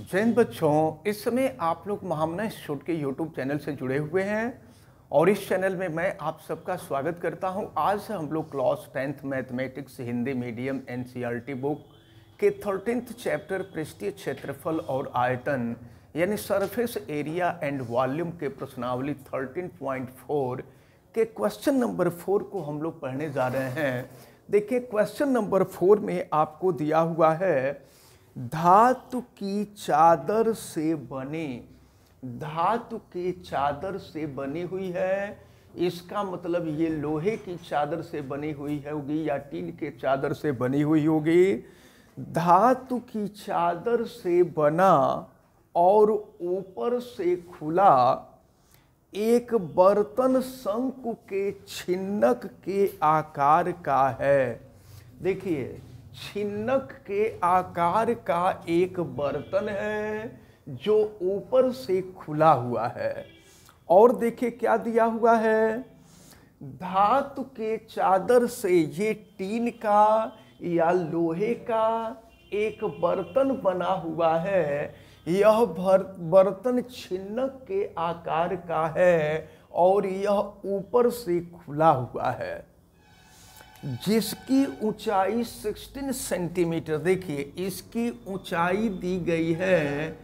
जैन बच्चों, इस समय आप लोग महामना इंस्टीट्यूट के यूट्यूब चैनल से जुड़े हुए हैं और इस चैनल में मैं आप सबका स्वागत करता हूं। आज हम लोग class 10th mathematics Hindi medium NCERT book के 13th चैप्टर पृष्ठीय क्षेत्रफल और आयतन यानी सरफेस एरिया एंड वॉल्यूम के प्रश्नावली 13.4 के क्वेश्चन नंबर 4 को हम लोग पढ़ने जा रहे हैं। देखिए, क्वेश्चन नंबर 4 में आपको दिया हुआ है धातु की चादर से बने, धातु की चादर से बनी हुई है। इसका मतलब ये लोहे की चादर से बनी हुई होगी या टीन के चादर से बनी हुई होगी। धातु की चादर से बना और ऊपर से खुला एक बर्तन शंकु के छिन्नक के आकार का है। देखिए, छिन्नक के आकार का एक बर्तन है जो ऊपर से खुला हुआ है। और देखिए क्या दिया हुआ है, धातु के चादर से ये टीन का या लोहे का एक बर्तन बना हुआ है। यह बर्तन छिन्नक के आकार का है और यह ऊपर से खुला हुआ है, जिसकी ऊंचाई 16 सेंटीमीटर। देखिए, इसकी ऊंचाई दी गई है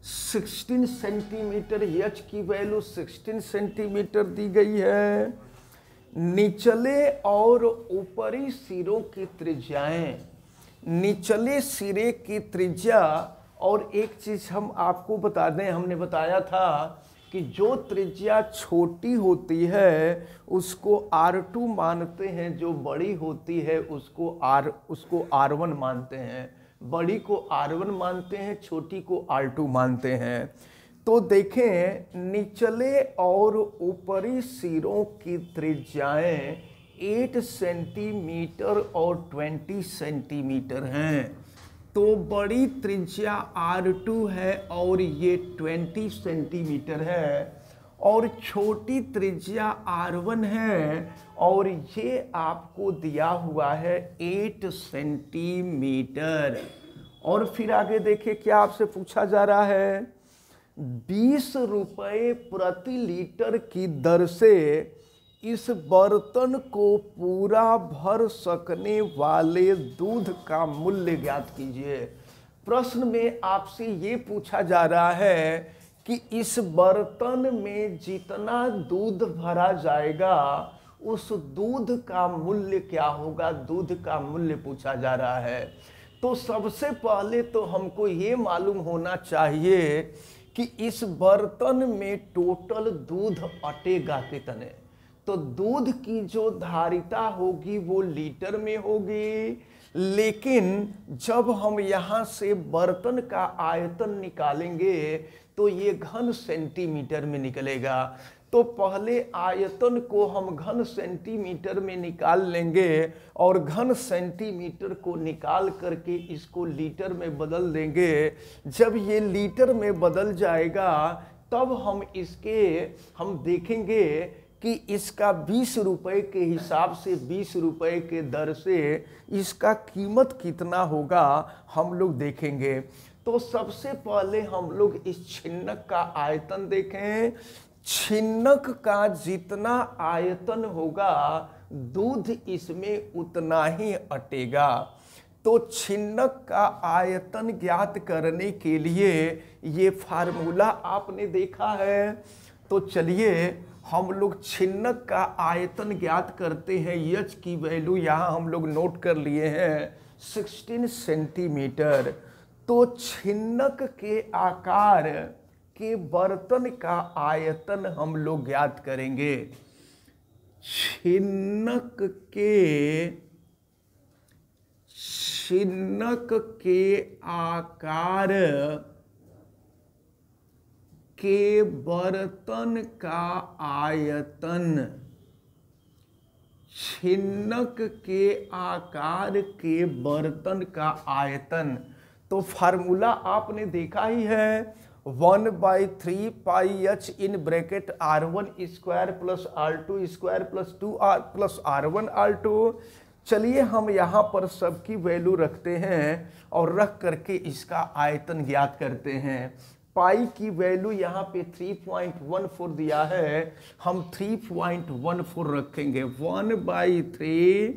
16 सेंटीमीटर, एच की वैल्यू 16 सेंटीमीटर दी गई है। निचले और ऊपरी सिरों की त्रिज्याएं, निचले सिरे की त्रिज्या। और एक चीज हम आपको बता दें, हमने बताया था कि जो त्रिज्या छोटी होती है उसको R2 मानते हैं, जो बड़ी होती है उसको R1 मानते हैं। बड़ी को R1 मानते हैं, छोटी को R2 मानते हैं। तो देखें, निचले और ऊपरी सिरों की त्रिज्याएं 8 सेंटीमीटर और 20 सेंटीमीटर हैं। तो बड़ी त्रिज्या R2 है और ये 20 सेंटीमीटर है, और छोटी त्रिज्या R1 है और ये आपको दिया हुआ है 8 सेंटीमीटर। और फिर आगे देखिए क्या आपसे पूछा जा रहा है, 20 रुपये प्रति लीटर की दर से इस बर्तन को पूरा भर सकने वाले दूध का मूल्य ज्ञात कीजिए। प्रश्न में आपसे ये पूछा जा रहा है कि इस बर्तन में जितना दूध भरा जाएगा उस दूध का मूल्य क्या होगा, दूध का मूल्य पूछा जा रहा है। तो सबसे पहले तो हमको ये मालूम होना चाहिए कि इस बर्तन में टोटल दूध अटेगा कितने। तो दूध की जो धारिता होगी वो लीटर में होगी, लेकिन जब हम यहाँ से बर्तन का आयतन निकालेंगे तो ये घन सेंटीमीटर में निकलेगा। तो पहले आयतन को हम घन सेंटीमीटर में निकाल लेंगे और घन सेंटीमीटर को निकाल करके इसको लीटर में बदल देंगे। जब ये लीटर में बदल जाएगा तब हम देखेंगे कि इसका 20 रुपये के हिसाब से 20 रुपये के दर से इसका कीमत कितना होगा हम लोग देखेंगे। तो सबसे पहले हम लोग इस छिन्नक का आयतन देखें। छिन्नक का जितना आयतन होगा दूध इसमें उतना ही अटेगा। तो छिन्नक का आयतन ज्ञात करने के लिए ये फार्मूला आपने देखा है। तो चलिए हम लोग छिन्नक का आयतन ज्ञात करते हैं। एच की वैल्यू यहाँ हम लोग नोट कर लिए हैं 16 सेंटीमीटर। तो छिन्नक के आकार के बर्तन का आयतन हम लोग ज्ञात करेंगे। छिन्नक के आकार के बर्तन का आयतन, छिन्नक के आकार के बर्तन का आयतन। तो फार्मूला आपने देखा ही है, 1/3 पाई h in bracket R1 square plus R2 square plus 2R plus R1 R2। चलिए हम यहाँ पर सबकी वैल्यू रखते हैं और रख करके इसका आयतन ज्ञात करते हैं। पाई की वैल्यू यहाँ पे 3.14 दिया है, हम 3.14 रखेंगे। 1/3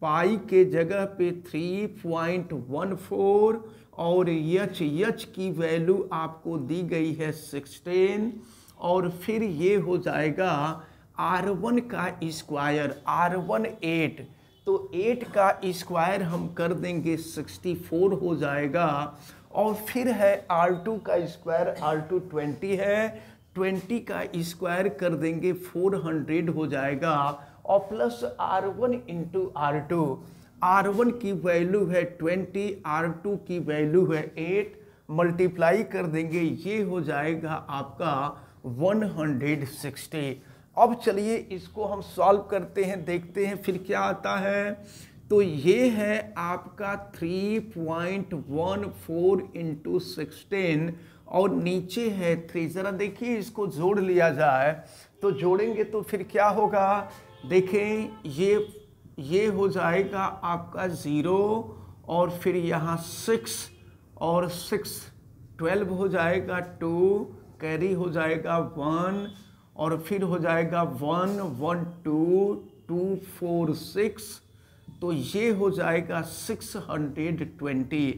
पाई के जगह पे 3.14 और एच की वैल्यू आपको दी गई है 16 और फिर ये हो जाएगा R1 का स्क्वायर, R1 8, तो 8 का स्क्वायर हम कर देंगे 64 हो जाएगा और फिर है R2 का स्क्वायर, R2 20 है, 20 का स्क्वायर कर देंगे 400 हो जाएगा और plus R1 into R2, R1 की वैल्यू है 20, R2 की वैल्यू है 8, मल्टीप्लाई कर देंगे, ये हो जाएगा आपका 160। अब चलिए इसको हम सॉल्व करते हैं, देखते हैं फिर क्या आता है। तो ये है आपका 3.14 इंटू 16 और नीचे है 3। ज़रा देखिए इसको जोड़ लिया जाए, तो जोड़ेंगे तो फिर क्या होगा, देखें ये हो जाएगा आपका 0 और फिर यहाँ 6 और 6 12 हो जाएगा, 2 कैरी हो जाएगा 1 और फिर हो जाएगा 1 1 2 2 4 6, तो ये हो जाएगा 620।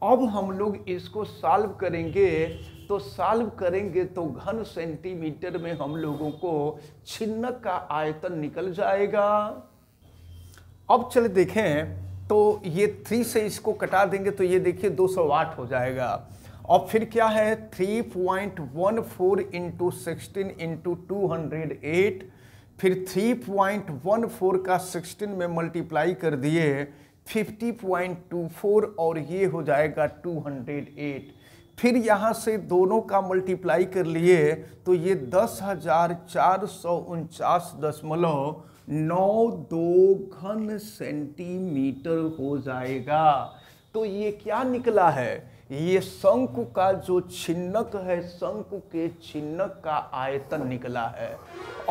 अब हम लोग इसको सॉल्व करेंगे, तो सॉल्व करेंगे तो घन सेंटीमीटर में हम लोगों को छिन्नक का आयतन निकल जाएगा। अब चले देखें, तो ये 3 से इसको कटा देंगे तो ये देखिए 208 हो जाएगा। और फिर क्या है 3.14 इंटू 16 इंटू 208, फिर 3.14 का 16 में मल्टीप्लाई कर दिए 50.24 और ये हो जाएगा 208। फिर यहाँ से दोनों का मल्टीप्लाई कर लिए तो ये 10,449.92 घन सेंटीमीटर हो जाएगा। तो ये क्या निकला है, ये शंकु का जो छिन्नक है, शंकु के छिन्नक का आयतन निकला है।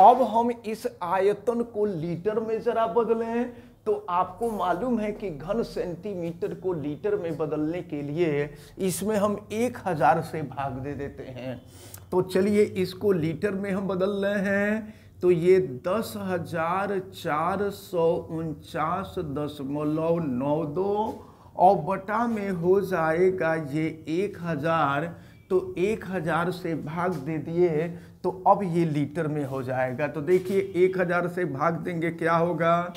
अब हम इस आयतन को लीटर में जरा बदलें, तो आपको मालूम है कि घन सेंटीमीटर को लीटर में बदलने के लिए इसमें हम 1000 से भाग दे देते हैं। तो चलिए इसको लीटर में हम बदल रहे हैं, तो ये 10,449.92 और बटा में हो जाएगा ये 1000, तो 1000 से भाग दे दिए तो अब ये लीटर में हो जाएगा। तो देखिए 1000 से भाग देंगे क्या होगा,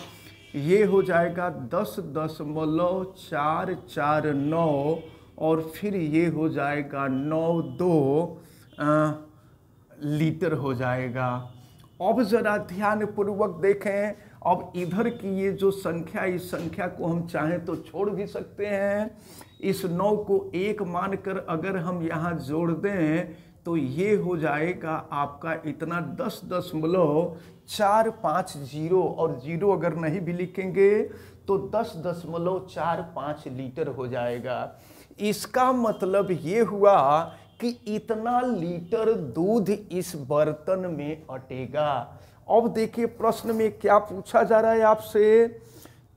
ये हो जाएगा 10.449 और फिर ये हो जाएगा 92 लीटर हो जाएगा। अब ज़रा ध्यानपूर्वक देखें, अब इधर की ये जो संख्या, इस संख्या को हम चाहें तो छोड़ भी सकते हैं। इस 9 को 1 मानकर अगर हम यहाँ जोड़ दें तो ये हो जाएगा आपका इतना 10.450 और 0 अगर नहीं भी लिखेंगे तो 10.45 लीटर हो जाएगा। इसका मतलब ये हुआ कि इतना लीटर दूध इस बर्तन में अटेगा। अब देखिए प्रश्न में क्या पूछा जा रहा है आपसे,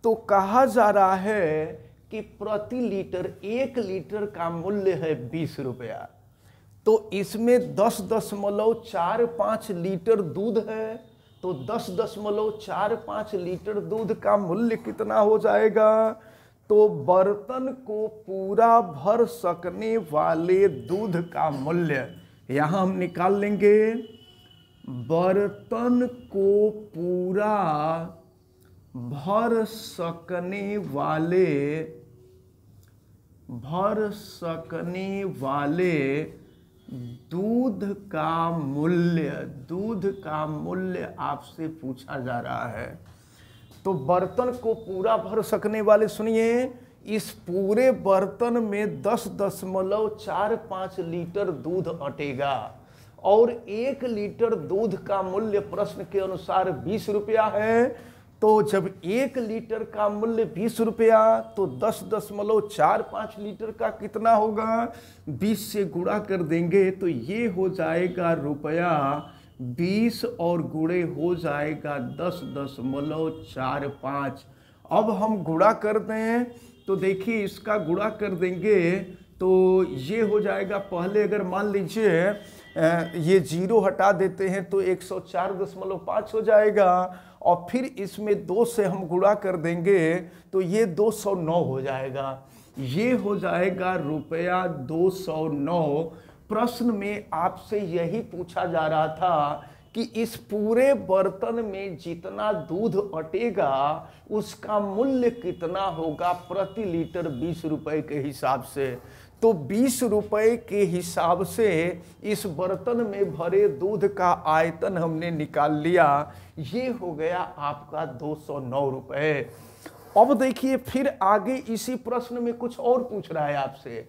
तो कहा जा रहा है कि प्रति लीटर 1 लीटर का मूल्य है 20 रुपया, तो इसमें 10.45 लीटर दूध है, तो 10.45 लीटर दूध का मूल्य कितना हो जाएगा, तो बर्तन को पूरा भर सकने वाले दूध का मूल्य यहाँ हम निकाल लेंगे। बर्तन को पूरा भर सकने वाले दूध का मूल्य आपसे पूछा जा रहा है। तो बर्तन को पूरा भर सकने वाले, सुनिए, इस पूरे बर्तन में 10.45 लीटर दूध अटेगा और 1 लीटर दूध का मूल्य प्रश्न के अनुसार 20 रुपया है। तो जब 1 लीटर का मूल्य 20 रुपया तो 10.45 लीटर का कितना होगा, 20 से गुणा कर देंगे तो ये हो जाएगा रुपया 20 और गुणे हो जाएगा 10.45 अब हम गुणा कर दें तो देखिए इसका गुणा कर देंगे तो ये हो जाएगा, पहले अगर मान लीजिए ये 0 हटा देते हैं तो 104.5 हो जाएगा, और फिर इसमें 2 से हम गुणा कर देंगे तो ये 209 हो जाएगा। ये हो जाएगा रुपया 209। प्रश्न में आपसे यही पूछा जा रहा था कि इस पूरे बर्तन में जितना दूध अटेगा उसका मूल्य कितना होगा प्रति लीटर 20 रुपए के हिसाब से। तो 20 रुपए के हिसाब से इस बर्तन में भरे दूध का आयतन हमने निकाल लिया, ये हो गया आपका 209 रुपए। अब देखिए फिर आगे इसी प्रश्न में कुछ और पूछ रहा है आपसे।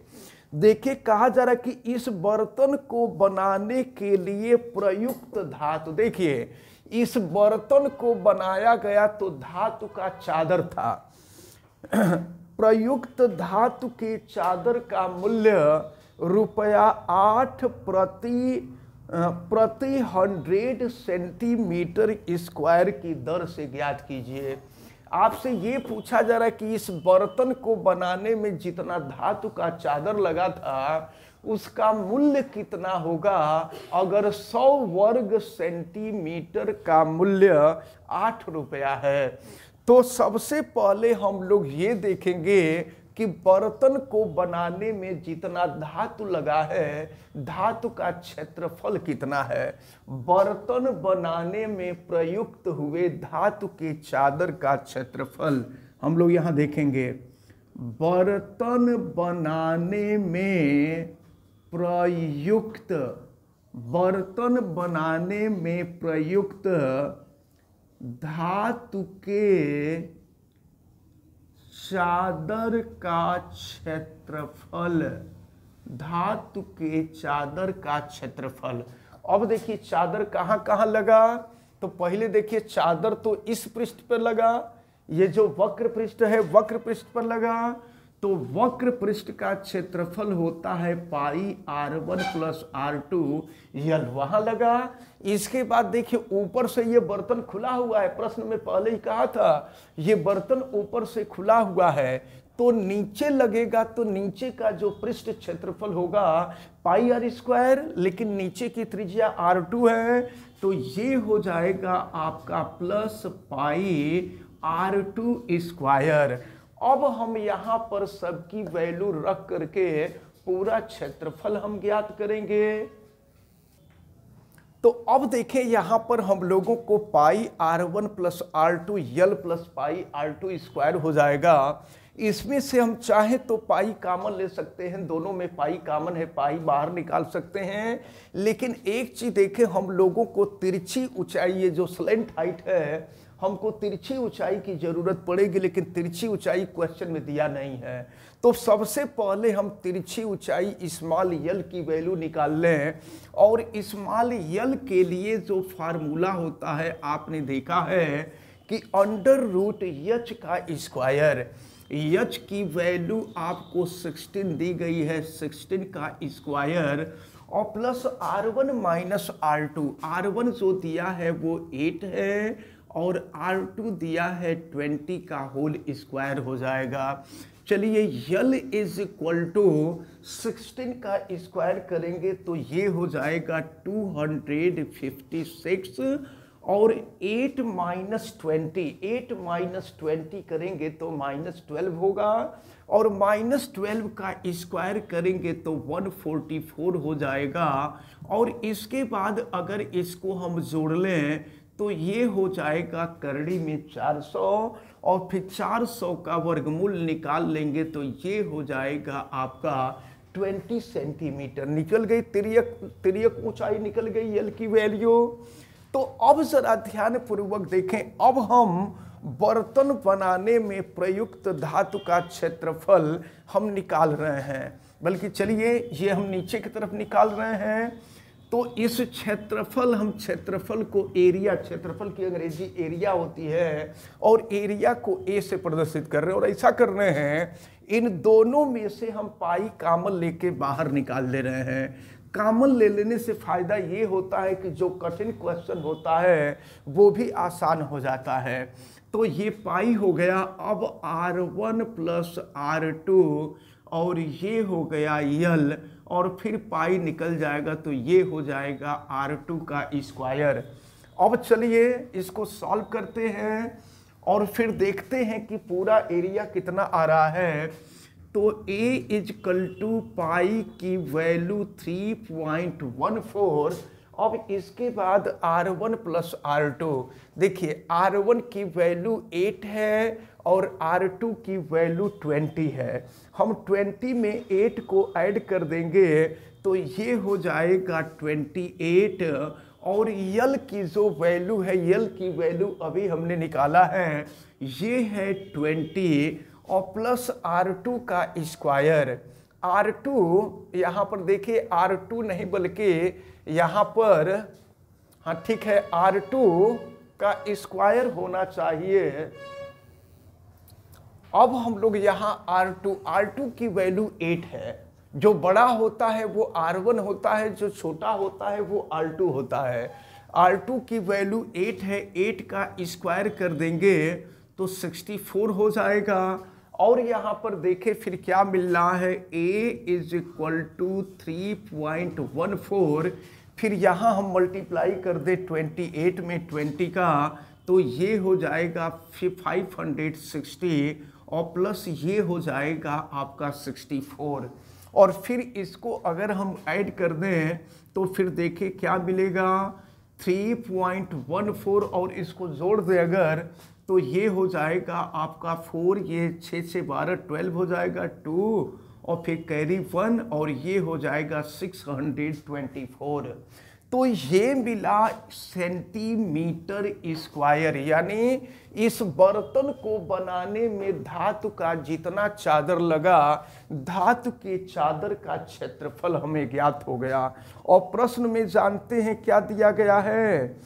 देखिए कहा जा रहा है कि इस बर्तन को बनाने के लिए प्रयुक्त धातु, देखिए इस बर्तन को बनाया गया तो धातु का चादर था। प्रयुक्त धातु के चादर का मूल्य रुपया 8 प्रति 100 सेंटीमीटर स्क्वायर की दर से ज्ञात कीजिए। आपसे ये पूछा जा रहा है कि इस बर्तन को बनाने में जितना धातु का चादर लगा था उसका मूल्य कितना होगा अगर 100 वर्ग सेंटीमीटर का मूल्य 8 रुपया है। तो सबसे पहले हम लोग ये देखेंगे कि बर्तन को बनाने में जितना धातु लगा है धातु का क्षेत्रफल कितना है। बर्तन बनाने में प्रयुक्त हुए धातु के चादर का क्षेत्रफल हम लोग यहाँ देखेंगे। बर्तन बनाने में प्रयुक्त धातु के चादर का क्षेत्रफल, धातु के चादर का क्षेत्रफल। अब देखिए चादर कहाँ कहाँ लगा, तो पहले देखिए चादर तो इस पृष्ठ पर लगा, ये जो वक्र पृष्ठ है वक्र पृष्ठ पर लगा, तो वक्र पृष्ठ का क्षेत्रफल होता है पाई r1 प्लस r2 यल, वहां लगा। इसके बाद देखिए ऊपर से ये बर्तन खुला हुआ है, प्रश्न में पहले ही कहा था ये बर्तन ऊपर से खुला हुआ है, तो नीचे लगेगा तो नीचे का जो पृष्ठ क्षेत्रफल होगा पाई r स्क्वायर, लेकिन नीचे की त्रिज्या r2 है तो ये हो जाएगा आपका प्लस पाई r2 स्क्वायर। अब हम यहाँ पर सबकी वैल्यू रख करके पूरा क्षेत्रफल हम ज्ञात करेंगे। तो अब देखें यहाँ पर हम लोगों को पाई r1 प्लस r2 यल प्लस पाई r2 स्क्वायर हो जाएगा। इसमें से हम चाहे तो पाई कॉमन ले सकते हैं, दोनों में पाई कॉमन है, पाई बाहर निकाल सकते हैं। लेकिन एक चीज देखें, हम लोगों को तिरछी ऊंचाई, ये जो स्लेंट हाइट है, हमको तिरछी ऊंचाई की जरूरत पड़ेगी, लेकिन तिरछी ऊंचाई क्वेश्चन में दिया नहीं है। तो सबसे पहले हम तिरछी ऊंचाई स्मॉल यल की वैल्यू निकाल लें, और स्मॉल यल के लिए जो फार्मूला होता है आपने देखा है कि अंडर रूट एच का स्क्वायर, एच की वैल्यू आपको 16 दी गई है, 16 का स्क्वायर और plus r1 minus r2, r1 जो दिया है वो 8 है और r2 दिया है 20 का होल स्क्वायर हो जाएगा। चलिए यल इज इक्वल टू 16 का स्क्वायर करेंगे तो ये हो जाएगा 256 और 8 माइनस 20 करेंगे तो -12 होगा, और -12 का स्क्वायर करेंगे तो 144 हो जाएगा। और इसके बाद अगर इसको हम जोड़ लें तो ये हो जाएगा करड़ी में 400, और फिर 400 का वर्गमूल निकाल लेंगे तो ये हो जाएगा आपका 20 सेंटीमीटर। निकल गई तिर्यक ऊंचाई, निकल गई यल की वैल्यू। तो अब जरा ध्यान पूर्वक देखें, अब हम बर्तन बनाने में प्रयुक्त धातु का क्षेत्रफल हम निकाल रहे हैं, बल्कि चलिए ये हम नीचे की तरफ निकाल रहे हैं। तो इस क्षेत्रफल, हम क्षेत्रफल को एरिया, क्षेत्रफल की अंग्रेजी एरिया होती है, और एरिया को ए से प्रदर्शित कर रहे हैं, और ऐसा कर रहे हैं इन दोनों में से हम पाई कॉमन लेके बाहर निकाल ले रहे हैं। कॉमन ले लेने से फ़ायदा ये होता है कि जो कठिन क्वेश्चन होता है वो भी आसान हो जाता है। तो ये पाई हो गया। अब R1 प्लस R2 और ये हो गया यल, और फिर पाई निकल जाएगा तो ये हो जाएगा R2 का स्क्वायर। अब चलिए इसको सॉल्व करते हैं और फिर देखते हैं कि पूरा एरिया कितना आ रहा है। तो a इजकल टू पाई की वैल्यू 3.14। अब इसके बाद R1 प्लस R2, देखिए R1 की वैल्यू 8 है और R2 की वैल्यू 20 है। हम 20 में 8 को ऐड कर देंगे तो ये हो जाएगा 28, और यल की जो वैल्यू है, यल की वैल्यू अभी हमने निकाला है, ये है 20 और प्लस R2 का स्क्वायर। R2 यहाँ पर देखिए, R2 नहीं बल्कि यहाँ पर, हाँ ठीक है, R2 का स्क्वायर होना चाहिए। अब हम लोग यहाँ R2 की वैल्यू 8 है। जो बड़ा होता है वो R1 होता है, जो छोटा होता है वो R2 होता है। R2 की वैल्यू 8 है, 8 का स्क्वायर कर देंगे तो 64 हो जाएगा। और यहाँ पर देखें फिर क्या मिल रहा है, a इज इक्वल टू 3.14। फिर यहाँ हम मल्टीप्लाई कर दे 28 में 20 का, तो ये हो जाएगा 560 और प्लस ये हो जाएगा आपका 64। और फिर इसको अगर हम ऐड कर दें तो फिर देखिए क्या मिलेगा, 3.14 और इसको जोड़ दें अगर, तो ये हो जाएगा आपका 4, ये 6 से 12 12 हो जाएगा 2, और फिर कैरी 1 और ये हो जाएगा 624। तो ये मिला सेंटीमीटर स्क्वायर। यानी इस बर्तन को बनाने में धातु का जितना चादर लगा, धातु के चादर का क्षेत्रफल हमें ज्ञात हो गया। और प्रश्न में जानते हैं क्या दिया गया है,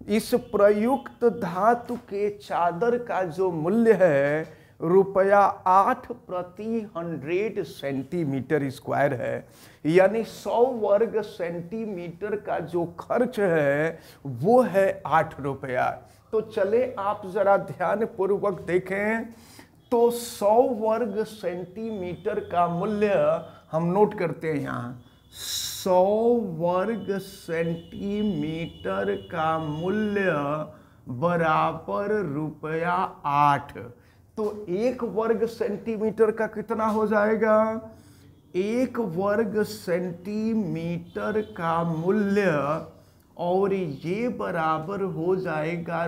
इस प्रयुक्त धातु के चादर का जो मूल्य है ₹8 प्रति 100 सेंटीमीटर स्क्वायर है। यानी 100 वर्ग सेंटीमीटर का जो खर्च है वो है 8 रुपया। तो चले आप जरा ध्यान पूर्वक देखें, तो 100 वर्ग सेंटीमीटर का मूल्य हम नोट करते हैं यहाँ, 100 वर्ग सेंटीमीटर का मूल्य बराबर ₹8। तो 1 वर्ग सेंटीमीटर का कितना हो जाएगा, 1 वर्ग सेंटीमीटर का मूल्य, और ये बराबर हो जाएगा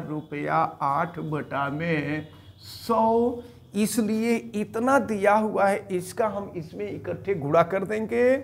₹8 बटा में 100। इसलिए इतना दिया हुआ है, इसका हम इसमें इकट्ठे गुणा कर देंगे।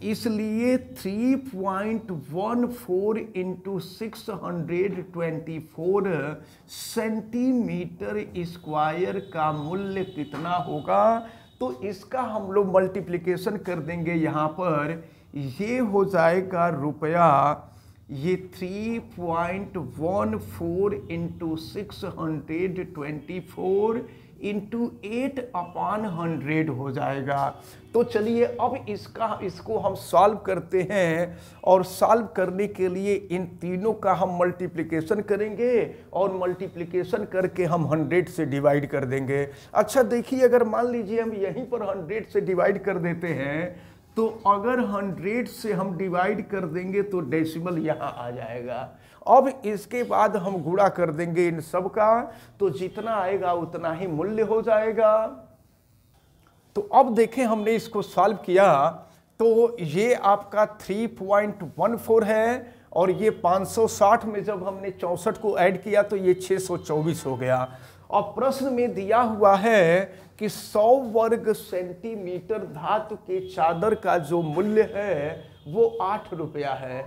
इसलिए 3.14 इंटू 624 सेंटीमीटर स्क्वायर का मूल्य कितना होगा, तो इसका हम लोग मल्टीप्लिकेशन कर देंगे यहाँ पर। ये हो जाएगा रुपया, ये 3.14 इंटू 624 इंटू 8/100 हो जाएगा। तो चलिए अब इसको हम सॉल्व करते हैं, और सॉल्व करने के लिए इन तीनों का हम मल्टीप्लिकेशन करेंगे और मल्टीप्लिकेशन करके हम 100 से डिवाइड कर देंगे। अच्छा देखिए, अगर मान लीजिए हम यहीं पर 100 से डिवाइड कर देते हैं, तो अगर 100 से हम डिवाइड कर देंगे तो डेसिमल यहाँ आ जाएगा। अब इसके बाद हम गुणा कर देंगे इन सब का, तो जितना आएगा उतना ही मूल्य हो जाएगा। तो अब देखें हमने इसको सॉल्व किया, तो ये आपका 3.14 है, और ये 560 में जब हमने 64 को ऐड किया तो ये 624 हो गया। और प्रश्न में दिया हुआ है कि 100 वर्ग सेंटीमीटर धातु के चादर का जो मूल्य है वो 8 रुपया है।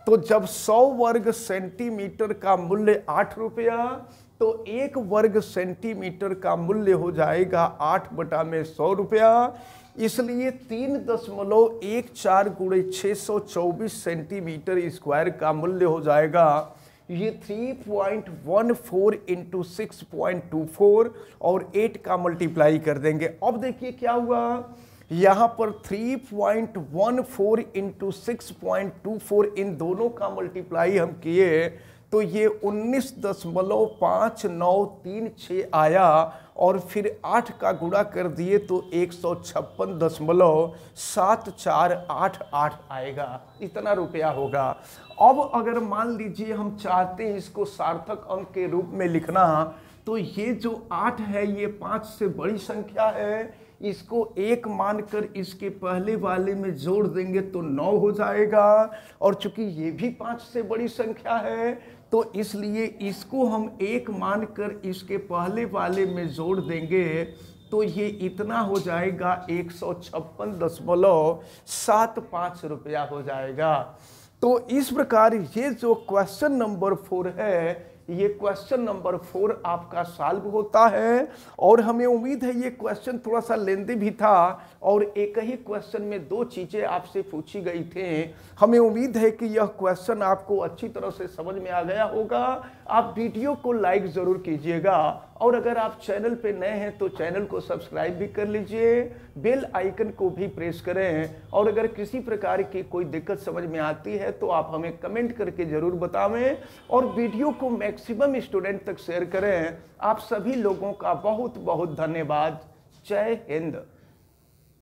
तो जब 100 वर्ग सेंटीमीटर का मूल्य 8 रुपया, तो 1 वर्ग सेंटीमीटर का मूल्य हो जाएगा 8 बटा में 100 रुपया। इसलिए 3.14 गुणे 624 सेंटीमीटर स्क्वायर का मूल्य हो जाएगा ये 3.14 इंटू 6.24 और 8 का मल्टीप्लाई कर देंगे। अब देखिए क्या हुआ, यहाँ पर 3.14 इंटू 6.24 इन दोनों का मल्टीप्लाई हम किए तो ये 19.5936 आया, और फिर 8 का गुणा कर दिए तो 156.7488 आएगा, इतना रुपया होगा। अब अगर मान लीजिए हम चाहते हैं इसको सार्थक अंक के रूप में लिखना, तो ये जो 8 है ये 5 से बड़ी संख्या है, इसको 1 मानकर इसके पहले वाले में जोड़ देंगे तो 9 हो जाएगा, और चूंकि ये भी 5 से बड़ी संख्या है तो इसलिए इसको हम 1 मानकर इसके पहले वाले में जोड़ देंगे तो ये इतना हो जाएगा 156.75 रुपया हो जाएगा। तो इस प्रकार ये जो क्वेश्चन नंबर 4 है, ये क्वेश्चन नंबर 4 आपका सॉल्व होता है। और हमें उम्मीद है ये क्वेश्चन थोड़ा सा लेंथी भी था और एक ही क्वेश्चन में 2 चीजें आपसे पूछी गई थी। हमें उम्मीद है कि यह क्वेश्चन आपको अच्छी तरह से समझ में आ गया होगा। आप वीडियो को लाइक जरूर कीजिएगा, और अगर आप चैनल पे नए हैं तो चैनल को सब्सक्राइब भी कर लीजिए, बेल आइकन को भी प्रेस करें, और अगर किसी प्रकार की कोई दिक्कत समझ में आती है तो आप हमें कमेंट करके जरूर बतावें, और वीडियो को मैक्सिमम स्टूडेंट तक शेयर करें। आप सभी लोगों का बहुत बहुत धन्यवाद। जय हिंद।